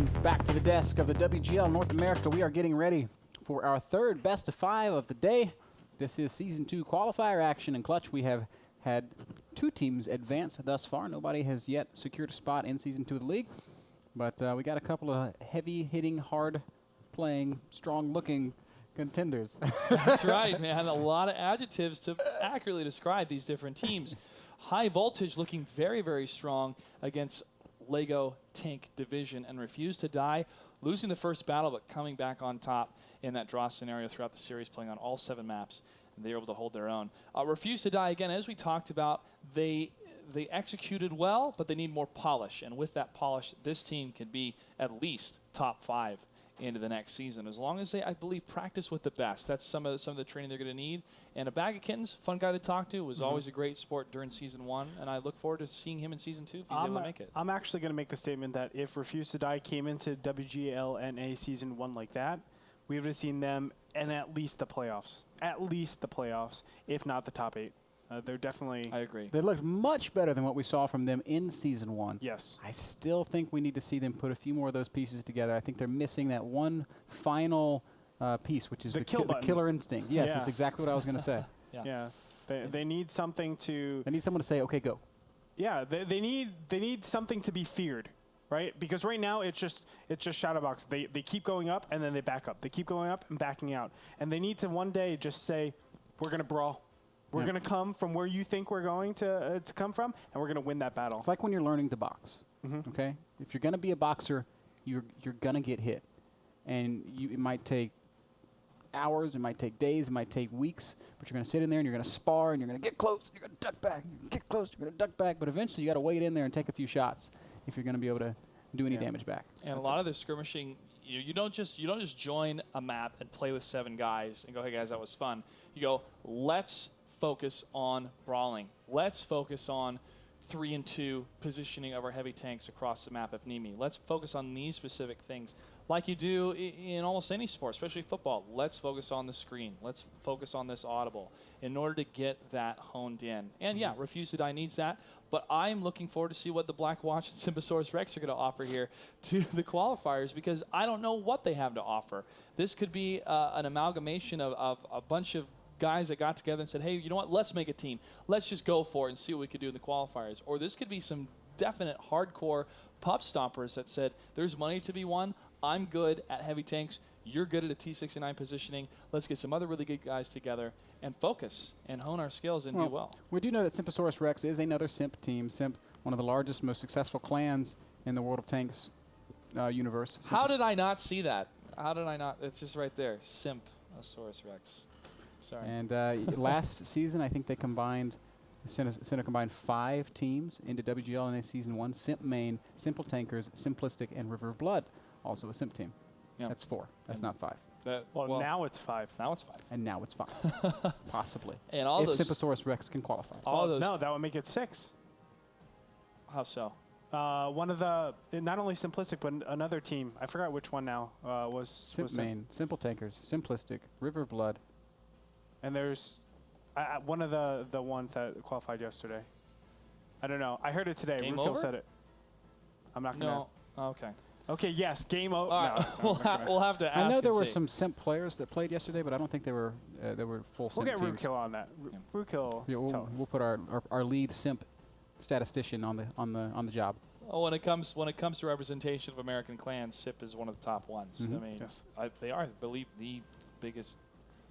Welcome back to the desk of the WGL North America. We are getting ready for our third best of 5 of the day. This is Season 2 qualifier action in Clutch. We have had 2 teams advance thus far. Nobody has yet secured a spot in Season 2 of the league. But we got a couple of heavy-hitting, hard-playing, strong-looking contenders. That's right, man. A lot of adjectives to accurately describe these different teams. High Voltage looking very, very strong against Lego Tank Division, and Refuse to Die losing the first battle but coming back on top in that draw scenario throughout the series, playing on all 7 maps, and they were able to hold their own. Refuse to Die, again, as we talked about, they executed well, but they need more polish, and with that polish, this team can be at least top 5 into the next season, as long as they, I believe, practice with the best. That's some of the training they're going to need. And a bag of kittens, fun guy to talk to, was always a great sport during Season 1, and I look forward to seeing him in Season 2 if he's able to make it. I'm actually going to make the statement that if Refuse to Die came into WGLNA Season 1 like that, we would have seen them in at least the playoffs. At least the playoffs, if not the top 8. They're definitely... I agree. They looked much better than what we saw from them in Season 1. Yes. I still think we need to see them put a few more of those pieces together. I think they're missing that one final piece, which is the killer instinct. Yes, that's exactly what I was going to say. Yeah. They need something to... They need someone to say, okay, go. Yeah, they need something to be feared, right? Because right now it's just Shadowbox. They keep going up and then they back up. They keep going up and backing out. And they need to one day just say, we're going to brawl. We're going to come from where you think we're going to come from, and we're going to win that battle. It's like when you're learning to box, okay? If you're going to be a boxer, you're going to get hit. And it might take hours, it might take days, it might take weeks, but you're going to sit in there and you're going to spar, and you're going to get close, you're going to duck back, get close, you're going to duck back, but eventually you got to wait in there and take a few shots if you're going to be able to do any damage back. And a lot of the skirmishing, you don't just join a map and play with 7 guys and go, hey guys, that was fun. You go, let's focus on brawling. Let's focus on 3 and 2 positioning of our heavy tanks across the map if need be. Let's focus on these specific things like you do in almost any sport, especially football. Let's focus on the screen. Let's focus on this audible in order to get that honed in. And yeah, Refuse to Die needs that, but I'm looking forward to see what the Black Watch and Simposaurus Rex are going to offer here to the qualifiers, because I don't know what they have to offer. This could be an amalgamation of a bunch of guys that got together and said, hey, you know what, let's make a team. Let's just go for it and see what we could do in the qualifiers. Or this could be some definite hardcore pub stompers that said, there's money to be won. I'm good at heavy tanks. You're good at a T-69 positioning. Let's get some other really good guys together and focus and hone our skills and do well. We do know that Simposaurus Rex is another Simp team. Simp, one of the largest, most successful clans in the World of Tanks universe. How did I not see that? How did I not? It's just right there. Simposaurus Rex. Sorry. And last season, I think they combined, Center combined 5 teams into WGLNA Season 1. Simp Main, Simple Tankers, Simplistic, and River of Blood, also a Simp team. Yep. That's 4. That's not 5. Well, now it's 5. Now it's 5. And now it's 5. Possibly. And all if those Simposaurus Rex can qualify. No, that would make it 6. How so? One of the, not only Simplistic, but another team, I forgot which one now, was Simp Main, Simple Tankers, Simplistic, River of Blood. And there's one of the ones that qualified yesterday. I don't know. I heard it today. Game Rukil over? said it. I'm not going to. No. Okay. Okay, yes, game over. All right. We'll have to ask. I know there were some Simp players that played yesterday, but I don't think they were full Simp We'll get teams. Rukil on that. Rukil. Yeah, we'll put our lead Simp statistician on the job. Oh, when it comes to representation of American clans, SIP is one of the top ones. I mean, they are, I believe, the biggest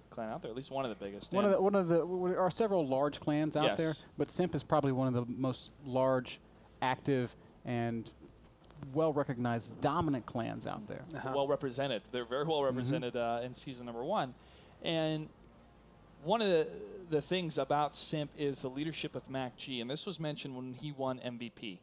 clan out there, at least one of the biggest. There are several large clans out there, but Simp is probably one of the most large, active, and well-recognized dominant clans out there. Well represented. They're very well represented in season number 1. And one of the things about Simp is the leadership of Mac G, and this was mentioned when he won MVP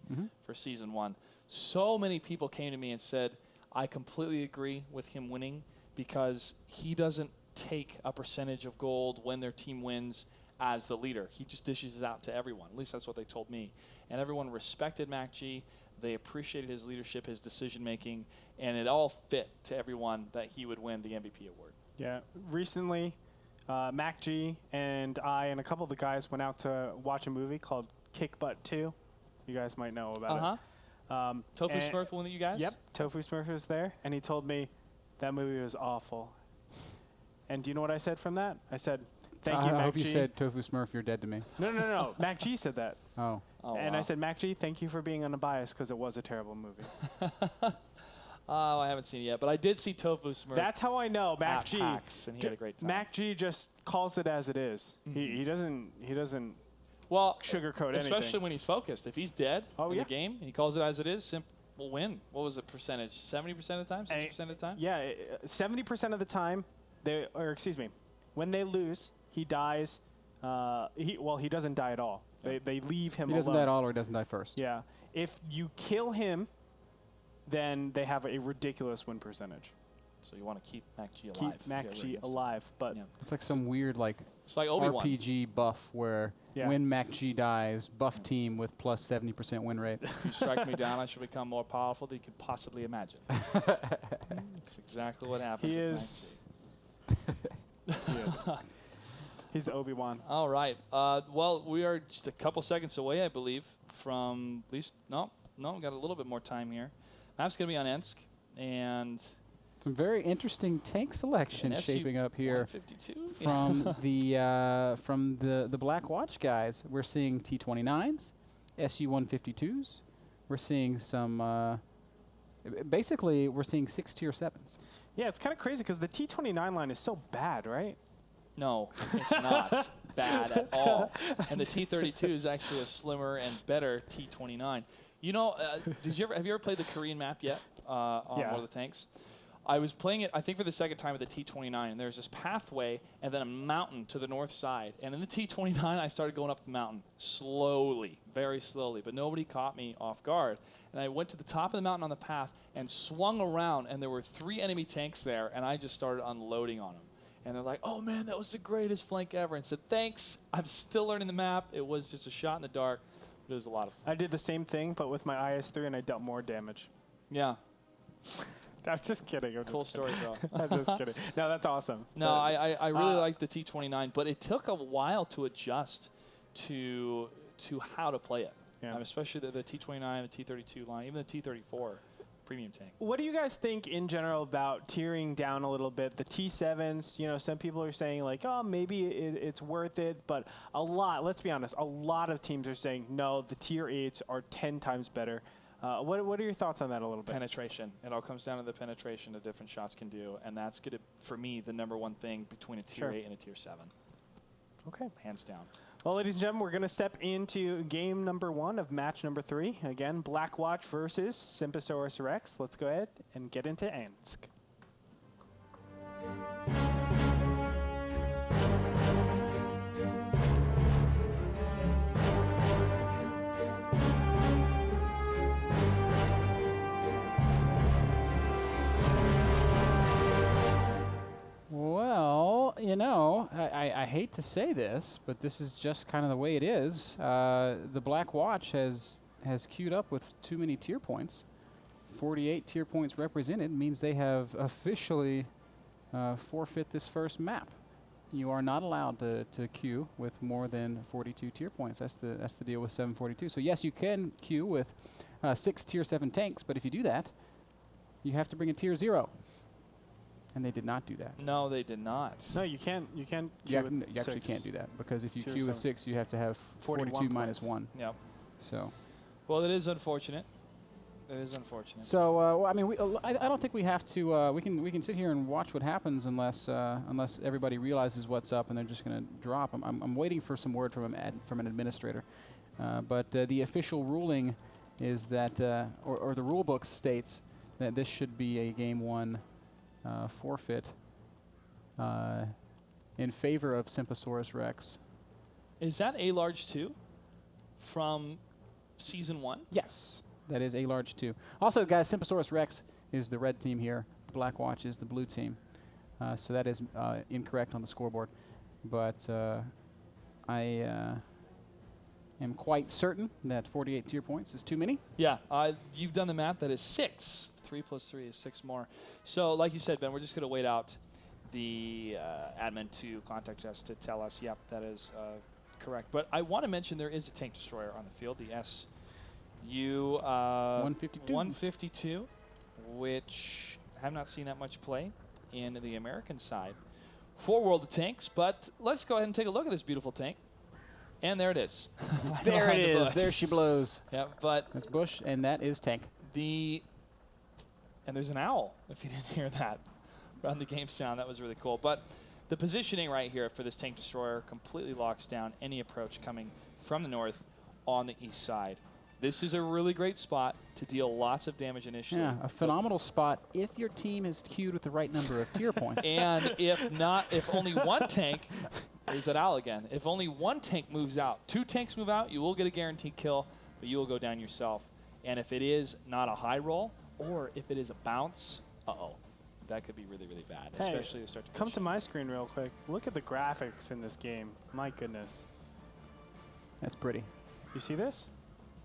for season 1. So many people came to me and said, I completely agree with him winning, because he doesn't take a percentage of gold when their team wins as the leader. He just dishes it out to everyone. At least that's what they told me. And everyone respected Mac G. They appreciated his leadership, his decision-making, and it all fit to everyone that he would win the MVP award. Yeah. Recently, Mac G and I and a couple of the guys went out to watch a movie called Kick Butt 2. You guys might know about Tofu and- Smurf one of you guys? Yep, Tofu Smurf was there, and he told me that movie was awful. And do you know what I said from that? I said, "Thank you, I Mac hope G." you said Tofu Smurf, you're dead to me. No. Mac G said that. Oh. Oh, And wow. I said, Mac G, thank you for being unbiased because it was a terrible movie. Oh, I haven't seen it yet, but I did see Tofu Smurf. That's how I know Mac at G. PAX, and he had a great time. Mac G just calls it as it is. He doesn't well, sugarcoat anything. especially when he's focused. If he's dead Oh, in yeah. the game and he calls it as it is, Simp will win. What was the percentage? 70% of the time? 60% of the time? Yeah, 70% of the time, when they lose, he dies. He doesn't die at all. Yeah. They leave him He doesn't alone. die at all or he doesn't die first. Yeah. If you kill him, then they have a ridiculous win percentage. So you want to keep Mac G alive. Keep if you Mac ever G against him. alive. But Yeah. It's like some weird like It's like Obi-Wan. RPG buff where Yeah. when Mac G dies, buff team with plus 70% win rate. If you strike me down, I shuld become more powerful than you could possibly imagine. That's exactly what happens. he with is. Mac G. He is. He's the Obi-Wan. All right. Well, we are just a couple seconds away, I believe, from at least no, we got a little bit more time here. Map's gonna be on Ensk, and Some very interesting tank selection an shaping up here 152 from the Black Watch guys. We're seeing T-29s, SU-152s. We're seeing some. Basically, we're seeing 6 tier 7s. Yeah, it's kind of crazy because the T-29 line is so bad, right? No, it's not bad at all. And the T-32 is actually a slimmer and better T-29. You know, have you ever played the Korean map yet on Yeah. one of the tanks? I was playing it, I think, for the second time with the T-29, and there's this pathway and then a mountain to the north side. And in the T-29, I started going up the mountain slowly, very slowly, but nobody caught me off guard. And I went to the top of the mountain on the path and swung around, and there were 3 enemy tanks there, and I just started unloading on them. And they're like, "Oh, man, that was the greatest flank ever." And said, "Thanks. I'm still learning the map. It was just a shot in the dark, but it was a lot of fun." I did the same thing, but with my IS-3, and I dealt more damage. Yeah, I'm just kidding. cool story, bro. I'm just kidding. No, that's awesome. No, But- I really like the T-29, but it took a while to adjust to how to play it. Yeah. Especially the T-29, the T-32 line, even the T-34 premium tank. What do you guys think in general about tiering down a little bit? The T7s, some people are saying like, oh, maybe it's worth it, but let's be honest, a lot of teams are saying, no, the tier 8s are 10 times better. What are your thoughts on that a little bit? Penetration. It all comes down to the penetration that different shots can do, and that's going to, for me, the number one thing between a tier Sure. 8 and a tier 7. Okay. Hands down. Well, ladies and gentlemen, we're going to step into game number 1 of match number 3. Again, Black Watch versus Simposaurus Rex. Let's go ahead and get into Ensk. Well, I hate to say this, but this is just kind of the way it is. The Black Watch has queued up with too many tier points. 48 tier points represented means they have officially forfeit this first map. You are not allowed to queue with more than 42 tier points. That's the deal with 742. So yes, you can queue with 6 tier 7 tanks, but if you do that, you have to bring a tier 0. And they did not do that. No, they did not. No, you can't. You can't. You, queue with you actually 6. can't do that because if you Tier queue with 7. 6, you have to have 41 42 minus points. 1. Yep. So, Well, it is unfortunate. It is unfortunate. well, I mean, I don't think we have to. We can sit here and watch what happens unless everybody realizes what's up and they're just going to drop. I'm waiting for some word from an administrator, but the official ruling is that, or the rule book states that this should be a game 1 forfeit in favor of Simposaurus Rex. Is that a large 2 from season 1? Yes, that is a large 2. Also, guys, Simposaurus Rex is the red team here. Black Watch is the blue team. So that is incorrect on the scoreboard. But I am quite certain that 48 tier points is too many. Yeah, you've done the math. That is 6. 3 plus 3 is 6 more. So, like you said, Ben, we're just going to wait out the admin to contact us to tell us, yep, that is correct. But I want to mention there is a tank destroyer on the field, the You 152. 152, which have not seen that much play in the American side for World of Tanks. But let's go ahead and take a look at this beautiful tank. And there it is. There it Behind the is. bush. There she blows. Yeah, but That's Bush, and that is Tank. and there's an owl, if you didn't hear that on the game sound. That was really cool. But the positioning right here for this tank destroyer completely locks down any approach coming from the north on the east side. This is a really great spot to deal lots of damage initially. Yeah, a phenomenal spot if your team is queued with the right number of tier points. And if only one tank, there's that owl again. If only one tank moves out, 2 tanks move out, you will get a guaranteed kill, but you will go down yourself. And if it is not a high roll, or if it is a bounce, that could be really, really bad, Hey, especially to start to Come push to it. my screen real quick. Look at the graphics in this game. My goodness. That's pretty. You see this?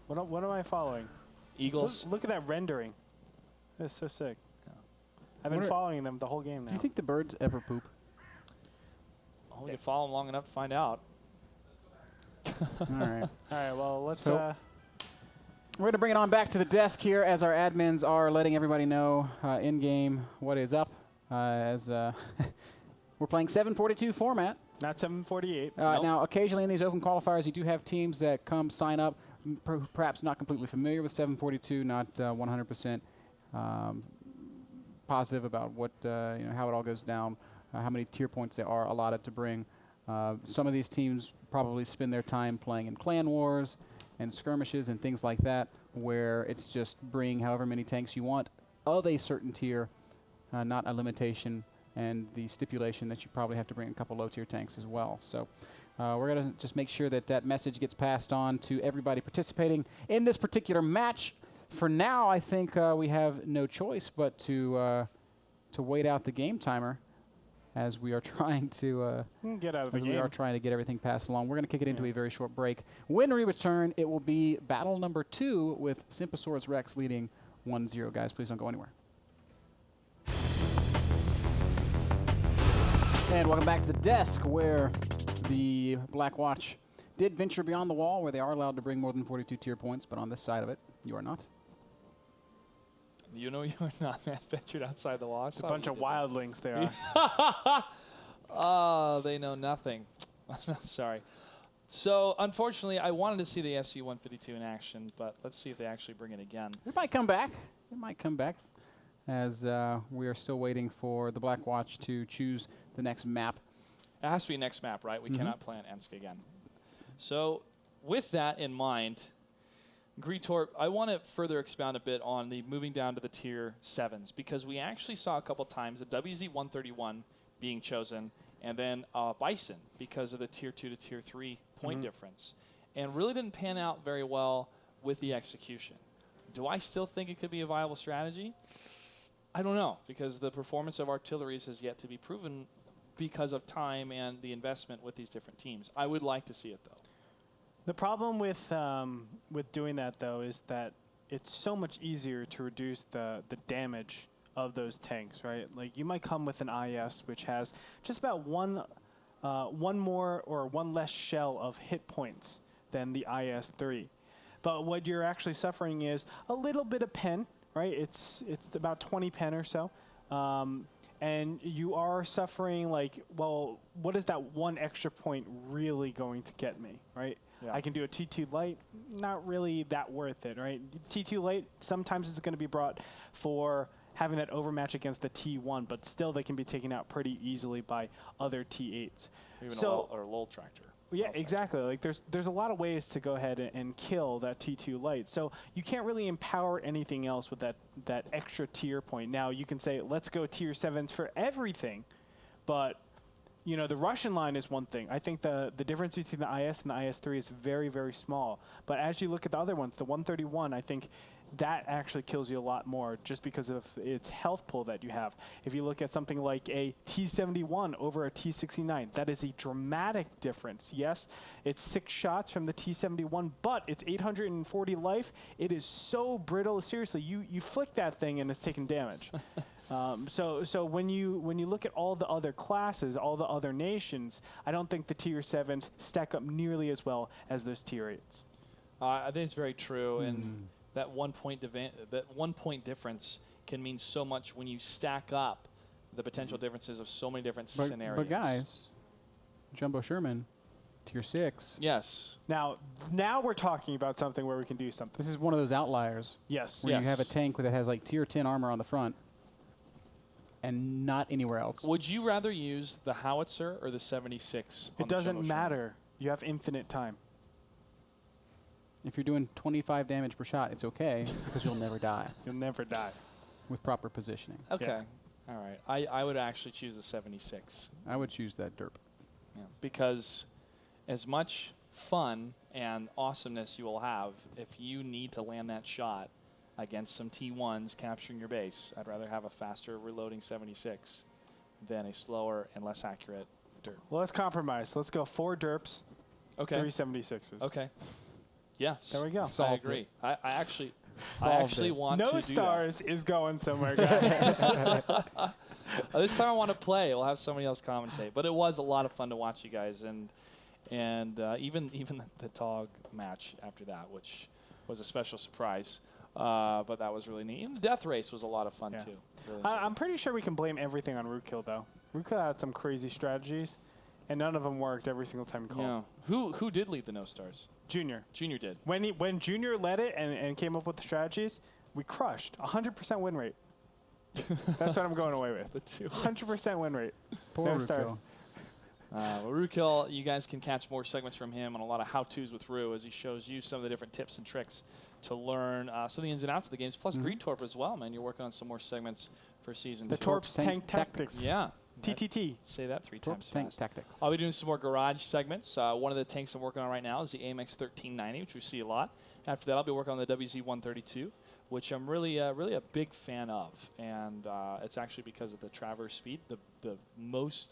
What am I following? Eagles. Look at that rendering. That's so sick. Yeah. I've been Wonder- following them the whole game now. Do you think the birds ever poop? Oh, we can follow them long enough to find out. All right. All right, well, let's... So- We're going to bring it on back to the desk here as our admins are letting everybody know in-game what is up. We're playing 742 format. not 748. Nope. Now, occasionally in these open qualifiers, you do have teams that come sign up, perhaps not completely familiar with 742, not 100% positive about what how it all goes down, how many tier points there are allotted to bring. Some of these teams probably spend their time playing in clan wars and skirmishes and things like that, where it's just bring however many tanks you want of a certain tier, not a limitation, and the stipulation that you probably have to bring a couple low-tier tanks as well. So we're going to just make sure that that message gets passed on to everybody participating in this particular match. For now, I think we have no choice but to wait out the game timer as we are trying to Get out of the as game. we are trying to get everything passed along. We're going to kick it into a very short break. When we return, it will be battle number 2 with Simposaurus Rex leading 1-0. Guys, please don't go anywhere. And welcome back to the desk, where the Black Watch did venture beyond the wall, where they are allowed to bring more than 42 tier points, but on this side of it, you are not. You know you're not, man. Ventured outside the wall. It's a bunch of wildlings there. Oh, they know nothing. Sorry. So, unfortunately, I wanted to see the SU-152 in action, but let's see if they actually bring it again. It might come back. It might come back, as we are still waiting for the Black Watch to choose the next map. It has to be next map, right? We cannot play on Ensk again. So, with that in mind, Greetorp, I want to further expound a bit on the moving down to the tier 7s, because we actually saw a couple times a WZ-131 being chosen, and then Bison because of the tier 2 to tier 3 point difference, and really didn't pan out very well with the execution. Do I still think it could be a viable strategy? I don't know, because the performance of artilleries has yet to be proven because of time and the investment with these different teams. I would like to see it, though. The problem with doing that, though, is that it's so much easier to reduce the damage of those tanks, right? Like, you might come with an IS which has just about one more or one less shell of hit points than the IS-3. But what you're actually suffering is a little bit of pen, right? It's about 20 pen or so. And you are suffering, like, well, what is that one extra point really going to get me, right? Yeah. I can do a T2 light, not really that worth it, right? T2 light, sometimes it's going to be brought for having that overmatch against the T1, but still they can be taken out pretty easily by other T8s. Even So- a lull tractor. Yeah, exactly. Like there's a lot of ways to go ahead and kill that T2 light. So you can't really empower anything else with that extra tier point. Now you can say, let's go tier 7s for everything, but you know, the Russian line is one thing. I think the difference between the IS and the IS-3 is very, very small. But as you look at the other ones, the 131, I think that actually kills you a lot more just because of its health pool that you have. If you look at something like a T-71 over a T-69, that is a dramatic difference. Yes, it's 6 shots from the T-71, but it's 840 life. It is so brittle. Seriously, you flick that thing and it's taking damage. So when you look at all the other classes, all the other nations, I don't think the tier 7s stack up nearly as well as those tier 8s. I think it's very true, and that 1 point difference can mean so much when you stack up the potential differences of so many different scenarios. But guys, Jumbo Sherman, tier 6. Yes. Now we're talking about something where we can do something. This is one of those outliers Yes. where you have a tank that has like tier 10 armor on the front and not anywhere else. Would you rather use the howitzer or the 76? It doesn't matter. You have infinite time. If you're doing 25 damage per shot, it's okay because you'll never die You'll never die. with proper positioning. Okay. Yeah. All right. I would actually choose the 76. I would choose that derp. Yeah. Because as much fun and awesomeness you will have if you need to land that shot against some T1s capturing your base, I'd rather have a faster reloading 76 than a slower and less accurate derp. Well, let's compromise. Let's go 4 derps, Okay. 3 76s. Okay. Yeah. There we go. I Solved agree. I actually Solved it. want to No do stars is going somewhere, guys. that. This time I want to play. We'll have somebody else commentate. But it was a lot of fun to watch you guys, and even the TOG match after that, which was a special surprise. But that was really neat. Even the death race was a lot of fun too. Really enjoyed I'm it. pretty sure we can blame everything on Rootkill, though. Rootkill had some crazy strategies, and none of them worked every single time he called. Yeah. Who did lead the no stars? Junior. Junior did. When Junior led it and came up with the strategies, we crushed. 100% win rate. That's what I'm going away with. The 2. 100% win rate. Poor No Ruko. stars. Well, Rukill, you guys can catch more segments from him and a lot of how-tos with Ru as he shows you some of the different tips and tricks to learn some of the ins and outs of the games. Plus Greed Torp as well, man. You're working on some more segments for season 2. The Torps Tank Tactics. Tactics. Yeah. TTT. Say that 3 Torp times tank fast. tactics. I'll be doing some more garage segments. One of the tanks I'm working on right now is the AMX 1390, which we see a lot. After that, I'll be working on the WZ 132, which I'm really a big fan of. And it's actually because of the traverse speed, the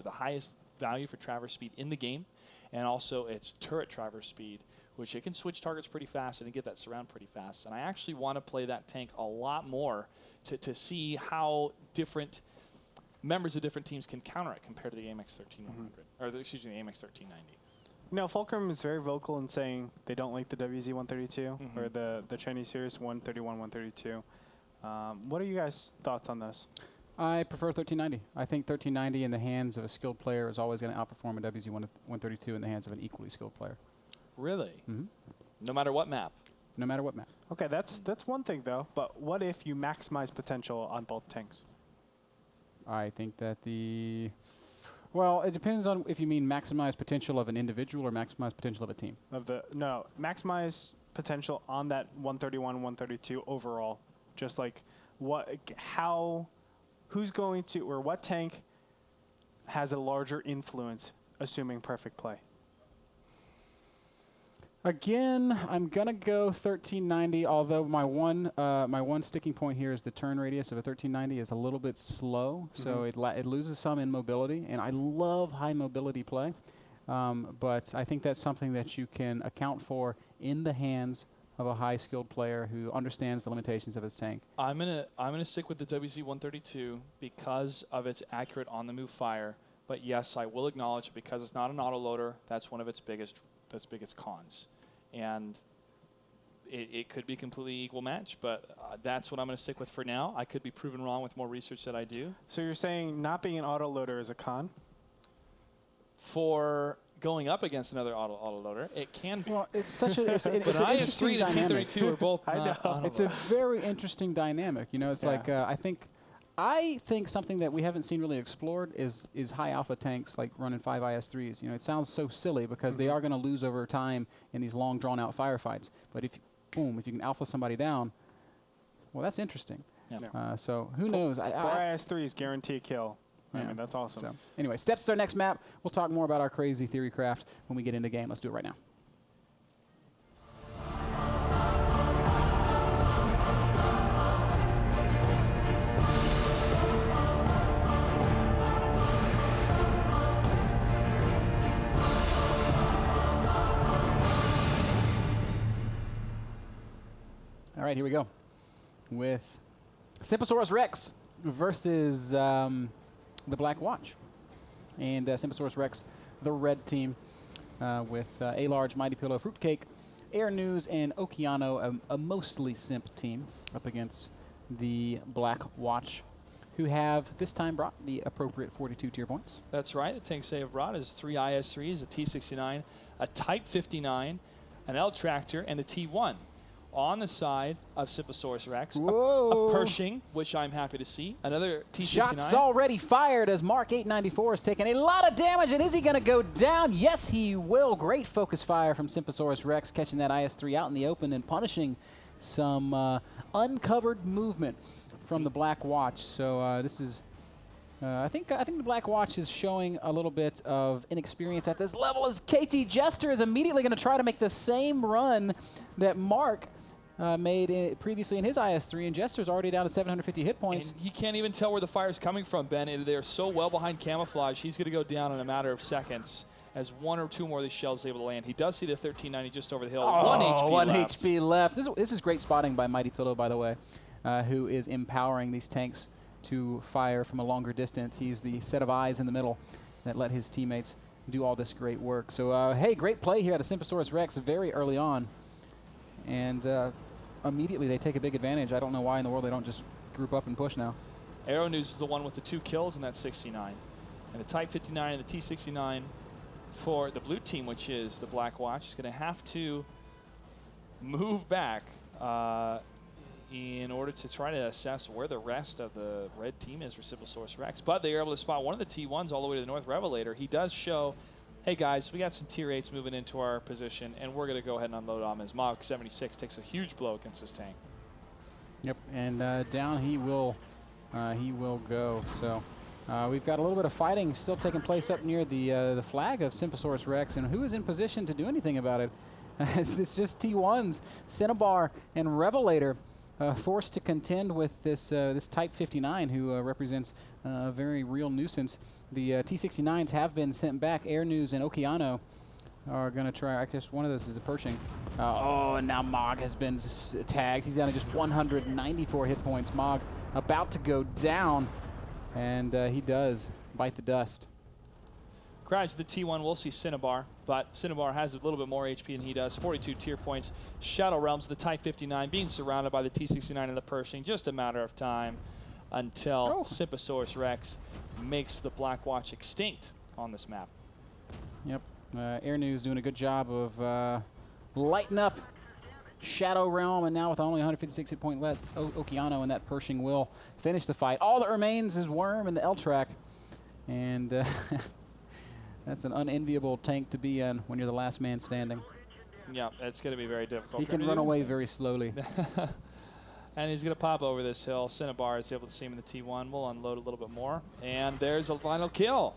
highest value for traverse speed in the game, and also its turret traverse speed, which it can switch targets pretty fast and get that surround pretty fast. And I actually want to play that tank a lot more to see how different members of different teams can counter it compared to the AMX 13100, or the AMX 1390. You know, Fulcrum is very vocal in saying they don't like the WZ 132 or the Chinese series 131, 132. What are you guys' thoughts on those? I prefer 1390. I think 1390 in the hands of a skilled player is always going to outperform a WZ 132 in the hands of an equally skilled player. Really? Mm-hmm. No matter what map? No matter what map. Okay, that's one thing, though. But what if you maximize potential on both tanks? I think that well, it depends on if you mean maximize potential of an individual or maximize potential of a team. No, maximize potential on that 131, 132 overall. Just like who's going to, or what tank has a larger influence, assuming perfect play? Again, I'm gonna go 1390. Although my one sticking point here is the turn radius of a 1390 is a little bit slow, so it loses some in mobility. And I love high mobility play, but I think that's something that you can account for in the hands of a high skilled player who understands the limitations of his tank. I'm gonna stick with the WZ 132 because of its accurate on the move fire. But yes, I will acknowledge because it's not an autoloader, that's one of its biggest cons. And it could be a completely equal match, but that's what I'm going to stick with for now. I could be proven wrong with more research that I do. So you're saying not being an autoloader is a con? For going up against another autoloader, it can be. Well, it's such a it's an But interesting IS-3 and dynamic. T-32 are both I not know. It's a autoloaders. very interesting dynamic. You know, it's Yeah. like I think something that we haven't seen really explored is high alpha tanks like running 5 IS-3s. You know, it sounds so silly because they are going to lose over time in these long drawn out firefights. But if you can alpha somebody down, well, that's interesting. Yeah. So who knows? 4 IS-3s guarantee a kill. I Yeah. mean, that's awesome. So anyway, steps to our next map. We'll talk more about our crazy theory craft when we get into game. Let's do it right now. All right, here we go with Simposaurus Rex versus the Black Watch. And Simposaurus Rex, the red team, with A Large, Mighty Pillow, Fruitcake, Air News and Okeano, a mostly simp team, up against the Black Watch, who have this time brought the appropriate 42 tier points. That's right. The tanks they have brought is 3 IS-3s, a T-69, a Type 59, an L-Tractor, and a T-1. On the side of Simposaurus Rex, a Pershing, which I'm happy to see. Another T-69. Shots already fired as Mark 894 is taking a lot of damage, and is he going to go down? Yes, he will. Great focus fire from Simposaurus Rex, catching that IS-3 out in the open and punishing some uncovered movement from the Black Watch. So this is, I think the Black Watch is showing a little bit of inexperience at this level, as KT Jester is immediately going to try to make the same run that Mark made previously in his IS-3, and Jester's already down to 750 hit points. And he can't even tell where the fire's coming from, Ben. They're so well behind camouflage, he's going to go down in a matter of seconds as 1 or 2 more of these shells is able to land. He does see the 1390 just over the hill. 1 HP one left. HP left. This is great spotting by Mighty Pillow, by the way, who is empowering these tanks to fire from a longer distance. He's the set of eyes in the middle that let his teammates do all this great work. So, hey, great play here out of Simposaurus Rex very early on. And immediately they take a big advantage. I don't know why in the world they don't just group up and push now. Aero News is the one with the 2 kills in that 69. And the Type 59 and the T-69 for the blue team, which is the Black Watch, is going to have to move back in order to try to assess where the rest of the red team is for Simposaurus Rex. But they are able to spot one of the T1s all the way to the North Revelator. He does show, hey guys, we got some tier 8s moving into our position, and we're going to go ahead and unload on him. As Mach 76 takes a huge blow against this tank. Yep, and down he will go. So we've got a little bit of fighting still taking place up near the flag of Simposaurus Rex, and who is in position to do anything about it? It's just T1s, Cinnabar, and Revelator. Forced to contend with this this Type 59, who represents a very real nuisance. The T-69s have been sent back. Air News and Okeano are going to try. I guess one of those is a Pershing. Oh, and now Mog has been tagged. He's down to just 194 hit points. Mog about to go down, and he does bite the dust. Crash the T1 will see Cinnabar, but Cinnabar has a little bit more HP than he does. 42 tier points. Shadow Realms, the Type 59, being surrounded by the T-69 and the Pershing. Just a matter of time until Simposaurus Rex makes the Black Watch extinct on this map. Yep. Air News doing a good job of lighting up Shadow Realm, and now with only 156 hit point left, Okeano and that Pershing will finish the fight. All that remains is Worm and the L-Track, and that's an unenviable tank to be in when you're the last man standing. Yeah, it's going to be very difficult. He can run away very slowly. And he's going to pop over this hill. Cinnabar is able to see him in the T1. We'll unload a little bit more. And there's a final kill.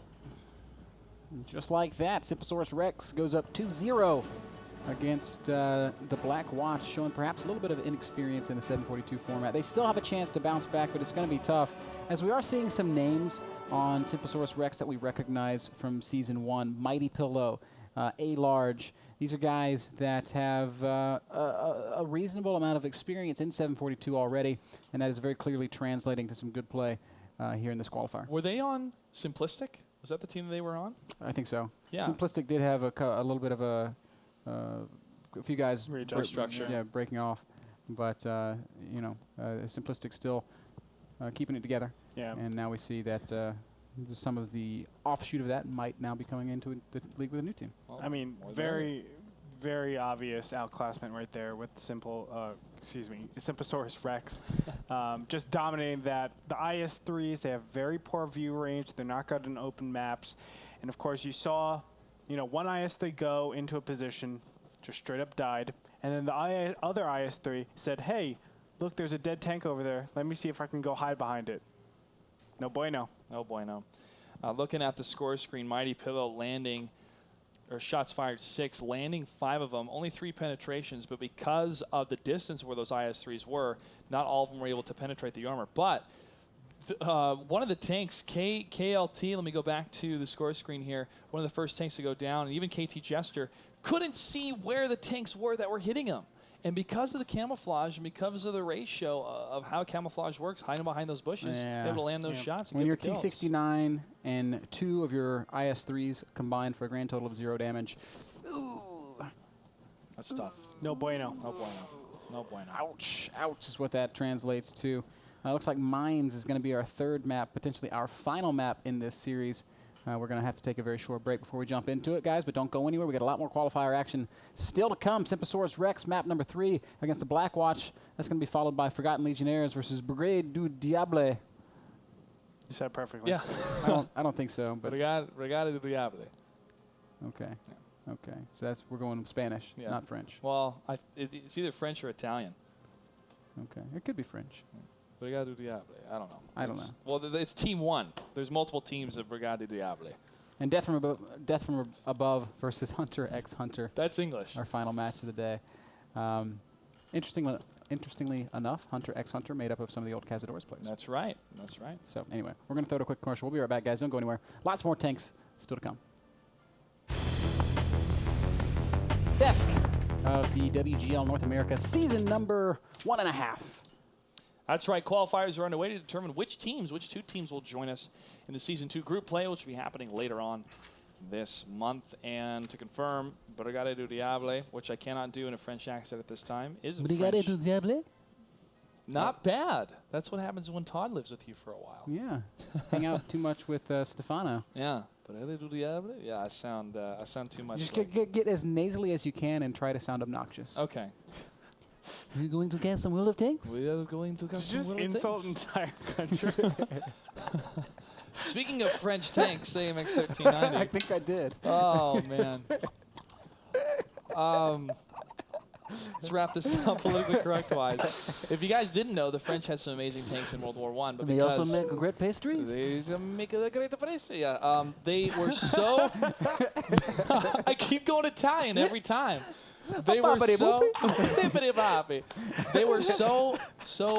Just like that, Simposaurus Rex goes up 2-0 against the Black Watch, showing perhaps a little bit of inexperience in the 742 format. They still have a chance to bounce back, but it's going to be tough, as we are seeing some names on Simposaurus Rex that we recognize from Season 1. Mighty Pillow, A-Large. These are guys that have a reasonable amount of experience in 742 already, and that is very clearly translating to some good play here in this qualifier. Were they on Simplistic? Was that the team that they were on? I think so. Yeah. Simplistic did have a little bit of a few guys Readjust structure. Yeah, breaking off, but you know, Simplistic still keeping it together. Yeah. And now we see that some of the offshoot of that might now be coming into the league with a new team. Well, I mean, very, very obvious outclassment right there with Simposaurus Rex. Just dominating that. The IS-3s, they have very poor view range. They're not good in open maps. And of course, you saw, one IS-3 go into a position, just straight up died. And then the other IS-3 said, hey, look, there's a dead tank over there. Let me see if I can go hide behind it. No bueno. No bueno. Looking at the score screen, Mighty Pillow landing, or shots fired 6, landing 5 of them, only 3 penetrations, but because of the distance where those IS-3s were, not all of them were able to penetrate the armor. But one of the tanks, KLT, let me go back to the score screen here, one of the first tanks to go down, and even KT Jester, couldn't see where the tanks were that were hitting him. And because of the camouflage and because of the ratio of how camouflage works, hiding behind those bushes, you're able to land those shots and when get you're the kills. T-69 and 2 of your IS-3s combined for a grand total of 0 damage. Ooh. That's tough. No bueno. No bueno. No bueno. Ouch. Ouch is what that translates to. Looks like Mines is going to be our third map, potentially our final map in this series. We're going to have to take a very short break before we jump into it, guys, but don't go anywhere. We got a lot more qualifier action still to come. Simposaurus Rex, map number 3 against the Black Watch. That's going to be followed by Forgotten Legionnaires versus Brigade du Diable. You said it perfectly. Yeah. I don't think so, but Regada du Diable. okay. Okay. So we're going Spanish, Yeah. not French. Well, it's either French or Italian. Okay. It could be French. Brigada du Diable. I don't know. I don't know. Well, it's Team 1. There's multiple teams of Brigada du Diable. And Death from Above versus Hunter x Hunter. That's English. Our final match of the day. Interestingly enough, Hunter x Hunter made up of some of the old Cazadores players. That's right. That's right. So anyway, we're going to throw to a quick commercial. We'll be right back, guys. Don't go anywhere. Lots more tanks still to come. Desk of the WGL North America season number 1.5. That's right. Qualifiers are underway to determine which two teams will join us in the Season 2 group play, which will be happening later on this month. And to confirm, Brigada du Diable, which I cannot do in a French accent at this time, is in French. du Diable? Not bad. That's what happens when Todd lives with you for a while. Yeah. Hang out too much with Stefano. Yeah. Brigada du Diable? Yeah, I sound too much Just like... get as nasally as you can and try to sound obnoxious. Okay. Are you going to cast some World of Tanks? We are going to cast Just insult entire country. Speaking of French tanks, AMX 1390. I think I did. Oh, man. Let's wrap this up politically correct-wise. If you guys didn't know, the French had some amazing tanks in World War I. But They also make great pastries? They make a great pastry. Yeah. They were so... I keep going Italian every time. They were so... They were so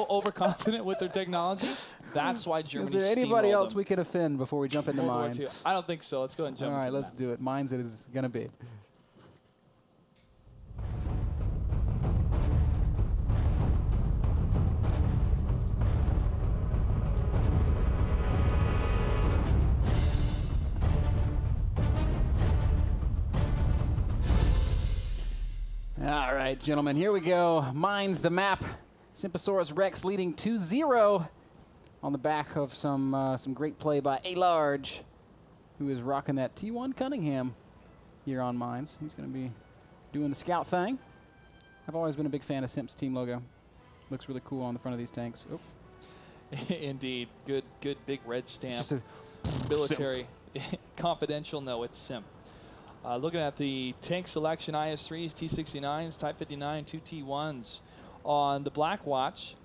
overconfident with their technology. That's why Germany Is there anybody steamrolled else them. we could offend before we jump into World War mines? II. I don't think so. Let's go ahead and jump All right, into let's that. do it. Mines it is going to be. All right, gentlemen, here we go. Mines the map. Simposaurus Rex leading 2-0 on the back of some great play by A Large, who is rocking that T1 Cunningham here on Mines. He's going to be doing the scout thing. I've always been a big fan of Simp's team logo. Looks really cool on the front of these tanks. Oh. Indeed. Good big red stamp. Just a Military. Confidential, no, it's Simp. Looking at the tank selection, IS-3s, T-69s, Type 59, 2 T-1s. On the Black Watch,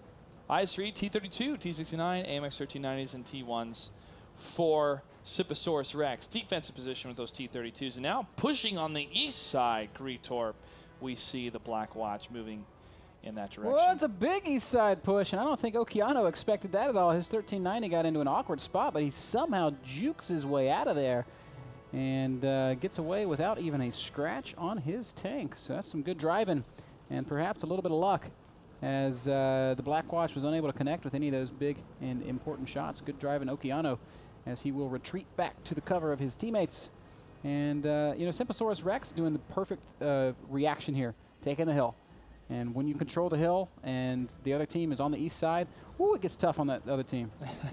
IS-3, T-32, T-69, AMX 1390s, and T-1s for Simposaurus Rex. Defensive position with those T-32s. And now pushing on the east side, Greetorp, we see the Black Watch moving in that direction. Well, it's a big east side push, and I don't think Okeano expected that at all. His 1390 got into an awkward spot, but he somehow jukes his way out of there and gets away without even a scratch on his tank. So that's some good driving and perhaps a little bit of luck, as the Black Watch was unable to connect with any of those big and important shots. Good driving Okeano, as he will retreat back to the cover of his teammates. And, you know, Simposaurus Rex doing the perfect reaction here, taking the hill. And when you control the hill and the other team is on the east side, ooh, it gets tough on that other team.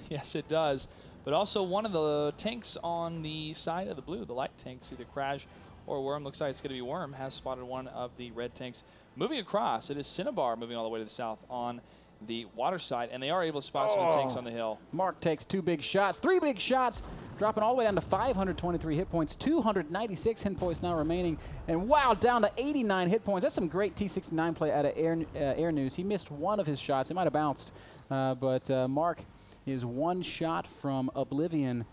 Yes, it does. But also one of the tanks on the side of the blue, the light tanks, either Crash or Worm, looks like it's going to be Worm, has spotted one of the red tanks. Moving across, it is Cinnabar moving all the way to the south on the water side, and they are able to spot some of the tanks on the hill. Mark takes 2 big shots, 3 big shots, dropping all the way down to 523 hit points, 296 hit points now remaining, and wow, down to 89 hit points. That's some great T-69 play out of Air News. He missed one of his shots. It might have bounced, but Mark is 1 shot from oblivion,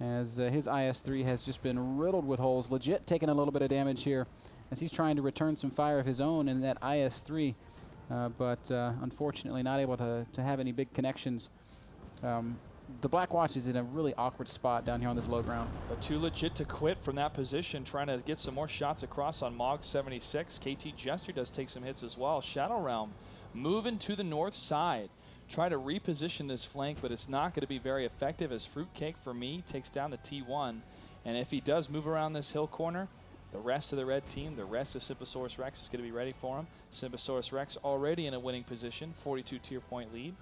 as his IS-3 has just been riddled with holes. Legit taking a little bit of damage here as he's trying to return some fire of his own in that IS-3, but unfortunately not able to have any big connections. The Black Watch is in a really awkward spot down here on this low ground. But too legit to quit from that position, trying to get some more shots across on Mog 76. KT Jester does take some hits as well. Shadow Realm moving to the north side. Try to reposition this flank, but it's not going to be very effective, as Fruitcake for me takes down the T1. And if he does move around this hill corner, the rest of the red team, the rest of Simposaurus Rex is going to be ready for him. Simposaurus Rex already in a winning position, 42 tier point lead.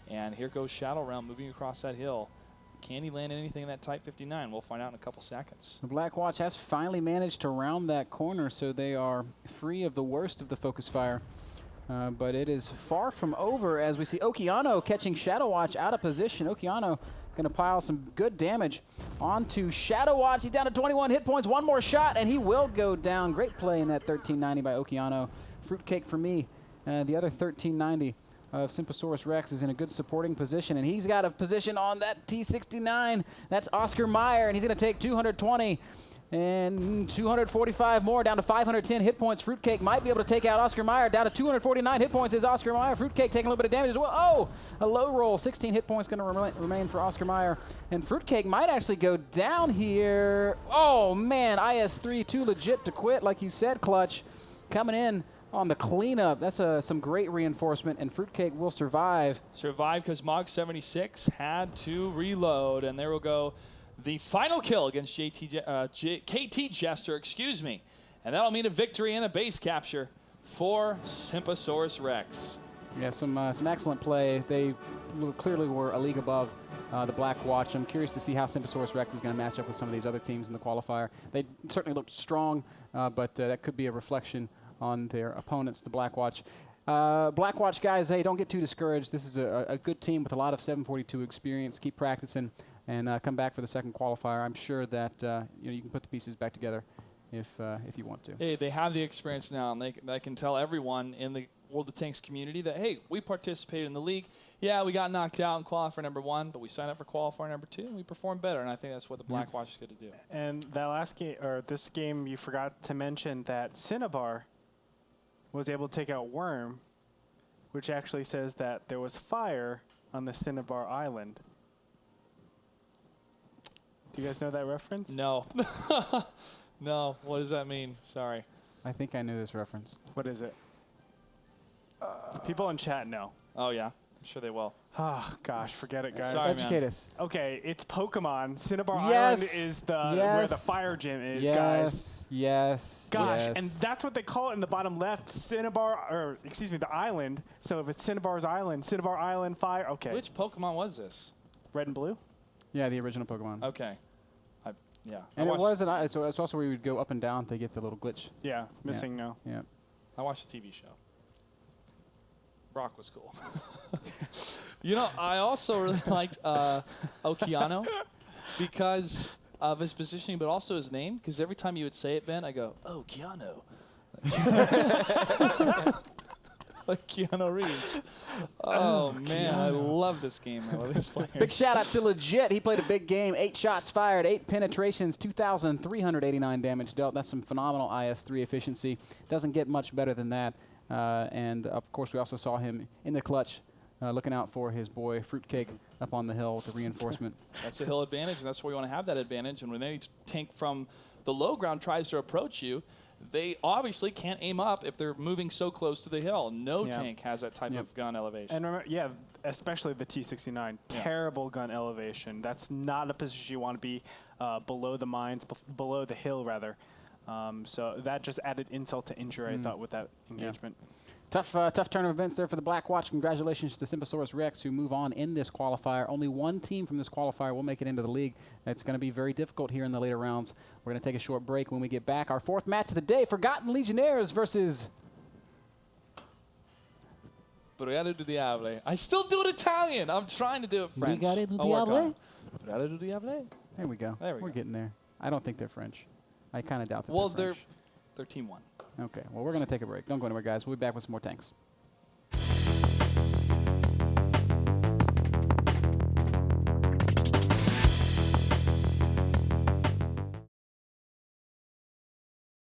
And here goes Shadow Realm moving across that hill. Can he land anything in that Type 59? We'll find out in a couple seconds. The Black Watch has finally managed to round that corner, so they are free of the worst of the focus fire. But it is far from over as we see Okeano catching Shadow Watch out of position. Okeano going to pile some good damage onto Shadow Watch. He's down to 21 hit points. One more shot, and he will go down. Great play in that 1390 by Okeano. Fruitcake for me. The other 1390 of Simposaurus Rex is in a good supporting position, and he's got a position on that T69. That's Oscar Meyer, and he's going to take 220 and 245 more, down to 510 hit points. Fruitcake might be able to take out Oscar Meyer. Down to 249 hit points is Oscar Meyer. Fruitcake taking a little bit of damage as well. Oh, a low roll. 16 hit points going to remain for Oscar Meyer. And Fruitcake might actually go down here. Oh, man, IS-3 too legit to quit, like you said, Clutch. Coming in on the cleanup. That's some great reinforcement, and Fruitcake will survive. Survive because Mog 76 had to reload, and there will go the final kill against KT Jester, excuse me. And that'll mean a victory and a base capture for Simposaurus Rex. Yeah, some excellent play. They clearly were a league above the Black Watch. I'm curious to see how Simposaurus Rex is going to match up with some of these other teams in the qualifier. They certainly looked strong, but that could be a reflection on their opponents, the Black Watch. Black Watch guys, hey, don't get too discouraged. This is a good team with a lot of 742 experience. Keep practicing and come back for the second qualifier. I'm sure that you can put the pieces back together if you want to. Hey, they have the experience now, and they can tell everyone in the World of Tanks community that, hey, we participated in the league. Yeah, we got knocked out in qualifier number 1, but we signed up for qualifier number 2, and we performed better. And I think that's what the Black Watch is going to do. And that last game, or this game, you forgot to mention that Cinnabar was able to take out Worm, which actually says that there was fire on the Cinnabar Island. Do you guys know that reference? No. No. What does that mean? Sorry. I think I knew this reference. What is it? People in chat know. Oh, yeah. I'm sure they will. Oh, gosh. Forget it, guys. Sorry, Educate us. Okay, it's Pokemon. Cinnabar Yes. Island is Yes. where the fire gym is, Yes. guys. Yes. Gosh, yes. and that's what they call it in the bottom left, Cinnabar, or excuse me, the island. So if it's Cinnabar's Island, Cinnabar Island fire, okay. Which Pokemon was this? Red and blue? Yeah, the original Pokemon. Okay. Yeah. And it was so it's also where you would go up and down to get the little glitch. Yeah, missing no. Yeah. I watched the TV show. Brock was cool. You know, I also really liked Okeano because of his positioning, but also his name. Because every time you would say it, Ben, I go, "Oh, Keanu," like Keanu Reeves. Oh man, I love this game. I love this player. Big shout out to Legit. He played a big game. 8 shots fired, 8 penetrations, 2,389 damage dealt. That's some phenomenal IS-3 efficiency. Doesn't get much better than that. And of course, we also saw him in the clutch, looking out for his boy Fruitcake up on the hill with the reinforcement. That's a hill advantage, and that's where you want to have that advantage. And when any tank from the low ground tries to approach you, they obviously can't aim up if they're moving so close to the hill. No tank has that type of gun elevation. And remember, yeah, especially the T69, terrible gun elevation. That's not a position you want to be below the mines, below the hill rather. So that just added insult to injury, I thought, with that engagement. Tough turn of events there for the Black Watch. Congratulations to Simposaurus Rex, who move on in this qualifier. Only one team from this qualifier will make it into the league. It's going to be very difficult here in the later rounds. We're going to take a short break. When we get back, our 4th match of the day, Forgotten Legionnaires versus... Brigada du Diable. I still do it Italian. I'm trying to do it French. Brigada du I'll work on Diable? it. Brigada du Diable. There we go. There we We're go. getting there. I don't think they're French. I kind of doubt that Well, they're French. they're team 1. Okay, well, we're going to take a break. Don't go anywhere, guys. We'll be back with some more tanks.